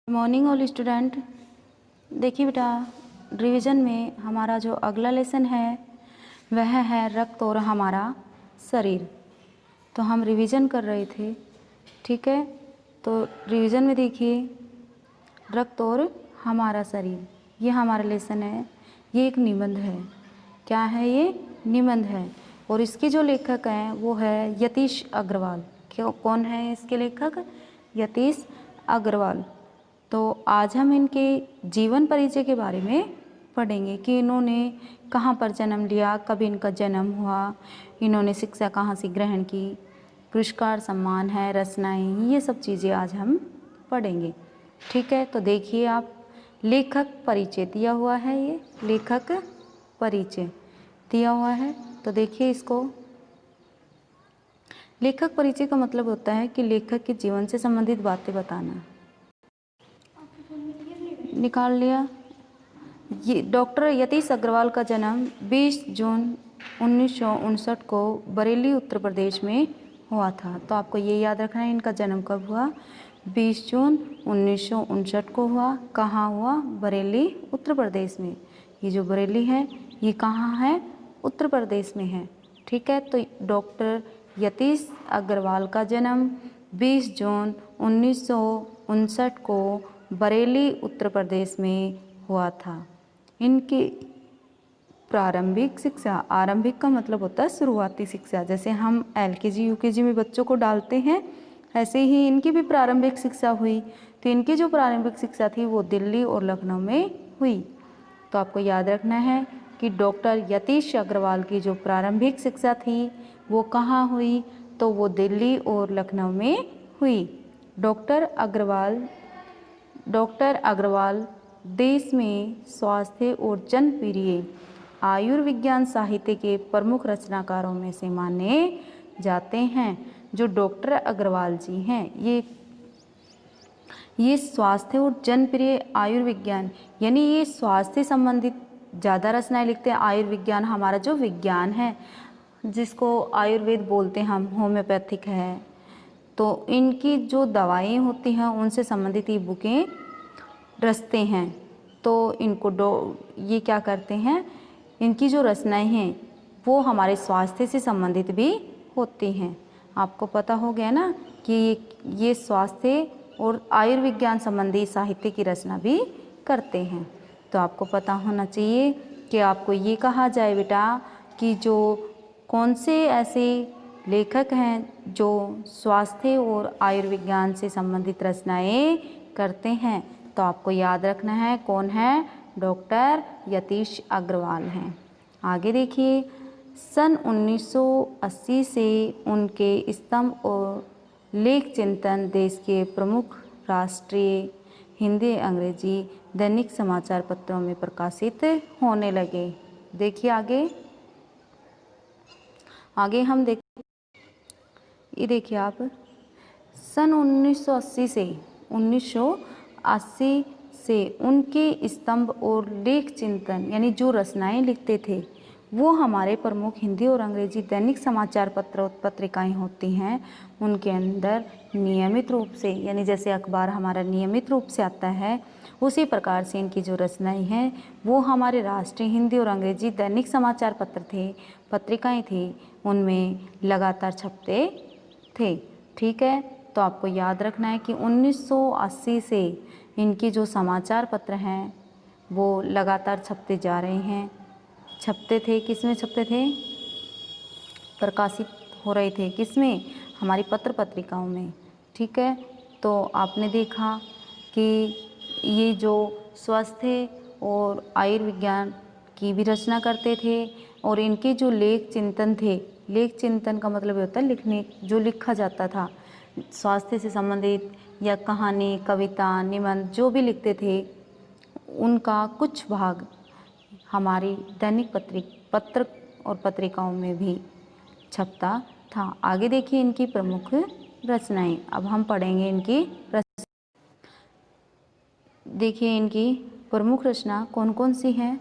Morning all student. देखिए बेटा, revision में हमारा जो अगला लेसन है वह है रक्त और हमारा शरीर। तो हम रिवीजन कर रहे थे, ठीक है। तो रिवीजन में देखिए रक्त और हमारा शरीर, ये हमारा लेसन है। ये एक निबंध है। क्या है ये? निबंध है। और इसके जो लेखक हैं वो है यतीश अग्रवाल। क्यों, कौन है इसके लेखक? यतीश अग्रवाल। तो आज हम इनके जीवन परिचय के बारे में पढ़ेंगे कि इन्होंने कहाँ पर जन्म लिया, कब इनका जन्म हुआ, इन्होंने शिक्षा कहाँ से ग्रहण की, पुरस्कार सम्मान है, रचनाएं, ये सब चीज़ें आज हम पढ़ेंगे, ठीक है। तो देखिए आप, लेखक परिचय दिया हुआ है, ये लेखक परिचय दिया हुआ है। तो देखिए इसको, लेखक परिचय का मतलब होता है कि लेखक के जीवन से संबंधित बातें बताना। निकाल लिया। ये डॉक्टर यतीश अग्रवाल का जन्म 20 जून 1959 को बरेली उत्तर प्रदेश में हुआ था। तो आपको ये याद रखना है इनका जन्म कब हुआ। 20 जून 1959 को हुआ। कहाँ हुआ? बरेली उत्तर प्रदेश में। ये जो बरेली है ये कहाँ है? उत्तर प्रदेश में है, ठीक है। तो डॉक्टर यतीश अग्रवाल का जन्म 20 जून 1959 को बरेली उत्तर प्रदेश में हुआ था। इनकी प्रारंभिक शिक्षा, आरंभिक का मतलब होता है शुरुआती शिक्षा, जैसे हम एलकेजी यूकेजी में बच्चों को डालते हैं, ऐसे ही इनकी भी प्रारंभिक शिक्षा हुई। तो इनकी जो प्रारंभिक शिक्षा थी वो दिल्ली और लखनऊ में हुई। तो आपको याद रखना है कि डॉक्टर यतीश अग्रवाल की जो प्रारंभिक शिक्षा थी वो कहाँ हुई? तो वो दिल्ली और लखनऊ में हुई। डॉक्टर अग्रवाल देश में स्वास्थ्य और जनप्रिय आयुर्विज्ञान साहित्य के प्रमुख रचनाकारों में से माने जाते हैं। जो डॉक्टर अग्रवाल जी हैं ये स्वास्थ्य और जनप्रिय आयुर्विज्ञान, यानी ये स्वास्थ्य संबंधित ज़्यादा रचनाएं लिखते हैं। आयुर्विज्ञान हमारा जो विज्ञान है, जिसको आयुर्वेद बोलते हैं हम, होम्योपैथिक है। तो इनकी जो दवाएं होती हैं उनसे संबंधित ये बुकें रचते हैं। तो इनको ये क्या करते हैं, इनकी जो रचनाएं हैं वो हमारे स्वास्थ्य से संबंधित भी होती हैं। आपको पता हो गया ना कि ये स्वास्थ्य और आयुर्विज्ञान संबंधी साहित्य की रचना भी करते हैं। तो आपको पता होना चाहिए कि आपको ये कहा जाए बेटा कि जो कौन से ऐसे लेखक हैं जो स्वास्थ्य और आयुर्विज्ञान से संबंधित रचनाएं करते हैं। तो आपको याद रखना है कौन है? डॉक्टर यतीश अग्रवाल हैं। आगे देखिए, सन 1980 से उनके स्तंभ और लेख चिंतन देश के प्रमुख राष्ट्रीय हिंदी अंग्रेजी दैनिक समाचार पत्रों में प्रकाशित होने लगे। देखिए आगे हम ये देखिए आप, सन 1980 से उनके स्तंभ और लेख चिंतन, यानी जो रचनाएं लिखते थे वो हमारे प्रमुख हिंदी और अंग्रेजी दैनिक समाचार पत्र पत्रिकाएं होती हैं, उनके अंदर नियमित रूप से, यानी जैसे अखबार हमारा नियमित रूप से आता है उसी प्रकार से इनकी जो रचनाएं हैं वो हमारे राष्ट्रीय हिंदी और अंग्रेजी दैनिक समाचार पत्र थे, पत्रिकाएं थी, उनमें लगातार छपते थे, ठीक है। तो आपको याद रखना है कि 1980 से इनकी जो समाचार पत्र हैं वो लगातार छपते जा रहे हैं। छपते थे, किस में छपते थे? प्रकाशित हो रहे थे, किस में? हमारी पत्र पत्रिकाओं में, ठीक है। तो आपने देखा कि ये जो स्वास्थ्य और आयुर्विज्ञान की भी रचना करते थे और इनके जो लेख चिंतन थे, लेख चिंतन का मतलब होता है लिखने, जो लिखा जाता था स्वास्थ्य से संबंधित या कहानी, कविता, निबंध जो भी लिखते थे उनका कुछ भाग हमारी दैनिक पत्र और पत्रिकाओं में भी छपता था। आगे देखिए इनकी प्रमुख रचनाएं। अब हम पढ़ेंगे इनकी देखिए इनकी प्रमुख रचना कौन कौन सी हैं।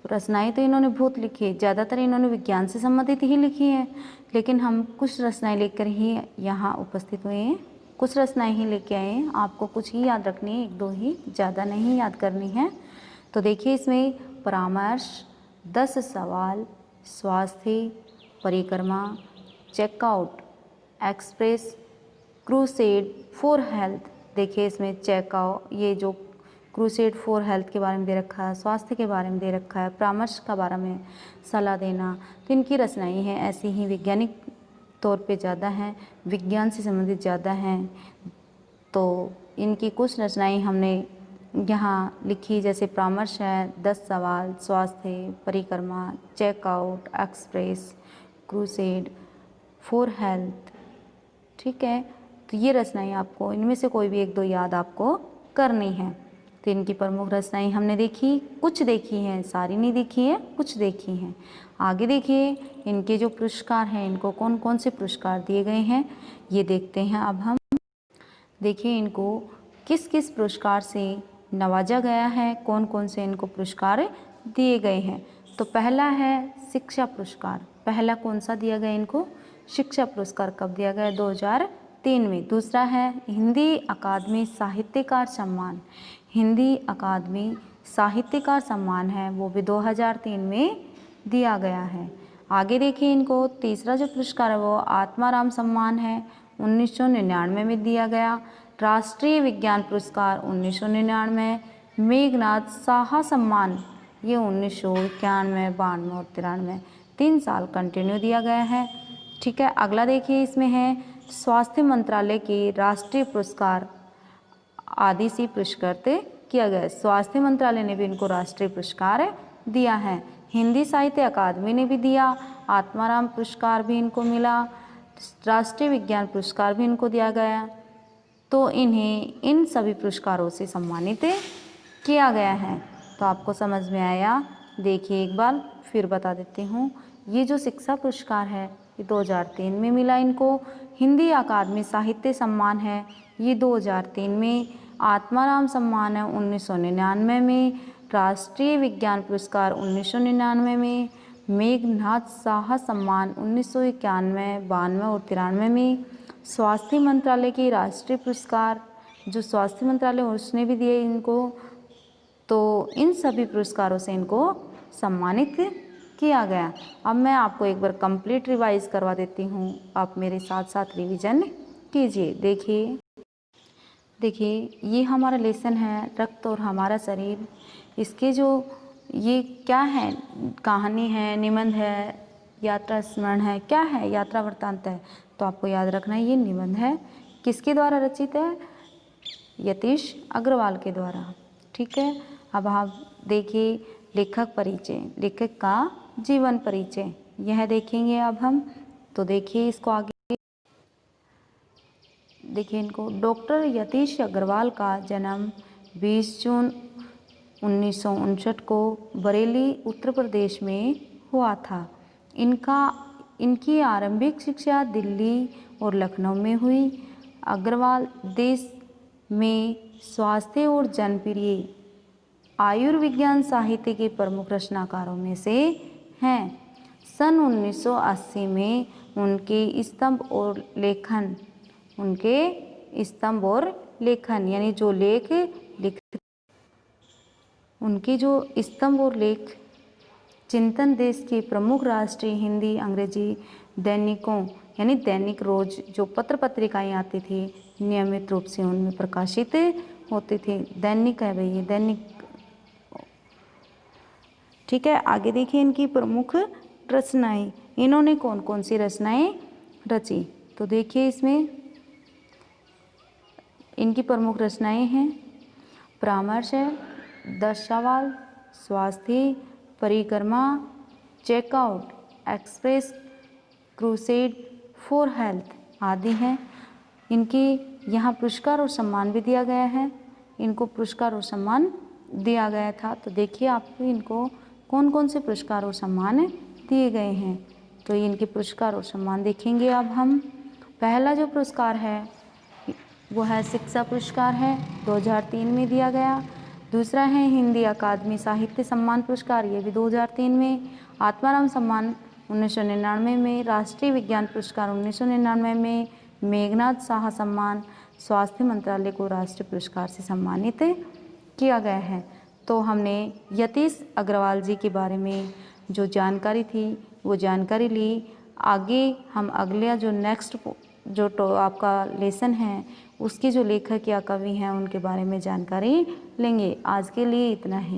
रचनाएं तो इन्होंने बहुत लिखी है, ज़्यादातर इन्होंने विज्ञान से संबंधित ही लिखी है, लेकिन हम कुछ रचनाएं लेकर ही यहाँ उपस्थित हुए हैं। कुछ रचनाएं ही लेके आए हैं, आपको कुछ ही याद रखनी है, 1-2 ही, ज़्यादा नहीं याद करनी है। तो देखिए इसमें परामर्श, 10 सवाल, स्वास्थ्य, परिक्रमा, checkout, express, crusade for health. देखिए इसमें चेकआउट, ये जो क्रूसेड फॉर हेल्थ के बारे में दे रखा है, स्वास्थ्य के बारे में दे रखा है, परामर्श के बारे में सलाह देना, तो इनकी रचनाएं हैं ऐसी ही वैज्ञानिक तौर पे ज़्यादा हैं, विज्ञान से संबंधित ज़्यादा हैं। तो इनकी कुछ रचनाएं हमने यहाँ लिखी, जैसे परामर्श है, 10 सवाल, स्वास्थ्य, परिक्रमा, checkout, express, crusade for health. ठीक है, तो ये रचनाएं आपको इनमें से कोई भी 1-2 याद आपको करनी है। तो इनकी प्रमुख रचनाएं हमने देखी, कुछ देखी हैं, सारी नहीं देखी है, कुछ देखी हैं। आगे देखिए इनके जो पुरस्कार हैं, इनको कौन कौन से पुरस्कार दिए गए हैं ये देखते हैं अब हम। देखिए इनको किस किस पुरस्कार से नवाजा गया है, कौन कौन से इनको पुरस्कार दिए गए हैं। तो पहला है शिक्षा पुरस्कार। पहला कौन सा दिया गया इनको? शिक्षा पुरस्कार कब दिया गया? 2003 में। दूसरा है हिंदी अकादमी साहित्यकार सम्मान। हिंदी अकादमी साहित्यकार सम्मान है, वो भी 2003 में दिया गया है। आगे देखिए इनको तीसरा जो पुरस्कार है वो आत्माराम सम्मान है, 1999 में दिया गया। राष्ट्रीय विज्ञान पुरस्कार 1999, मेघनाथ साहा सम्मान ये 1991, 92 और 93, 3 साल कंटिन्यू दिया गया है। ठीक है, अगला देखिए इसमें है स्वास्थ्य मंत्रालय के राष्ट्रीय पुरस्कार आदि से पुरस्कृत किया गया है। स्वास्थ्य मंत्रालय ने भी इनको राष्ट्रीय पुरस्कार दिया है। हिंदी साहित्य अकादमी ने भी दिया, आत्माराम पुरस्कार भी इनको मिला, राष्ट्रीय विज्ञान पुरस्कार भी इनको दिया गया। तो इन्हें इन सभी पुरस्कारों से सम्मानित किया गया है। तो आपको समझ में आया? देखिए एक बार फिर बता देती हूँ। ये जो शिक्षा पुरस्कार है ये 2003 में मिला इनको। हिंदी अकादमी साहित्य सम्मान है ये 2003 में। आत्माराम सम्मान है 1999 में। राष्ट्रीय विज्ञान पुरस्कार 1999 में। मेघनाथ साहा सम्मान 1991, 92 और 93 में। स्वास्थ्य मंत्रालय के राष्ट्रीय पुरस्कार जो स्वास्थ्य मंत्रालय उसने भी दिए इनको। तो इन सभी पुरस्कारों से इनको सम्मानित किया गया। अब मैं आपको एक बार कंप्लीट रिवाइज करवा देती हूँ, आप मेरे साथ साथ रिवीजन कीजिए। देखिए ये हमारा लेसन है रक्त और हमारा शरीर। इसके जो ये क्या है, कहानी है, निबंध है, यात्रा स्मरण है, क्या है, यात्रा वृत्तांत है। तो आपको याद रखना है ये निबंध है। किसके द्वारा रचित है? यतीश अग्रवाल के द्वारा। ठीक है, अब आप देखिए लेखक परिचय, लेखक का जीवन परिचय यह देखेंगे अब हम। तो देखिए इसको आगे देखिए इनको। डॉक्टर यतीश अग्रवाल का जन्म 20 जून 1959 को बरेली उत्तर प्रदेश में हुआ था। इनकी आरंभिक शिक्षा दिल्ली और लखनऊ में हुई। अग्रवाल देश में स्वास्थ्य और जनप्रिय आयुर्विज्ञान साहित्य के प्रमुख रचनाकारों में से हैं। सन 1980 में उनके स्तंभ और लेखन यानी जो लेख उनके जो स्तंभ और लेख चिंतन देश के प्रमुख राष्ट्रीय हिंदी अंग्रेजी दैनिकों यानी दैनिक रोज जो पत्र पत्रिकाएँ आती थी नियमित रूप से उनमें प्रकाशित होते थे। दैनिक है भाई ये, दैनिक। ठीक है, आगे देखिए इनकी प्रमुख रचनाएं। इन्होंने कौन कौन सी रचनाएं रची? तो देखिए इसमें इनकी प्रमुख रचनाएं हैं। परामर्श है, 10 सवाल, स्वास्थ्य, परिक्रमा, checkout, express, crusade for health आदि हैं। इनकी यहाँ पुरस्कार और सम्मान भी दिया गया है। इनको पुरस्कार और सम्मान दिया गया था। तो देखिए आपको इनको कौन कौन से पुरस्कार और सम्मान दिए गए हैं। तो इनके पुरस्कार और सम्मान देखेंगे अब हम। पहला जो पुरस्कार है वो है शिक्षा पुरस्कार है, 2003 में दिया गया। दूसरा है हिंदी अकादमी साहित्य सम्मान पुरस्कार, ये भी 2003 में। आत्माराम सम्मान 1999 में। राष्ट्रीय विज्ञान पुरस्कार 1999 में। मेघनाथ साहा सम्मान स्वास्थ्य मंत्रालय को राष्ट्रीय पुरस्कार से सम्मानित किया गया है। तो हमने यतीश अग्रवाल जी के बारे में जो जानकारी थी वो जानकारी ली। आगे हम अगला जो नेक्स्ट जो आपका लेसन है उसके जो लेखक या कवि हैं उनके बारे में जानकारी लेंगे। आज के लिए इतना ही।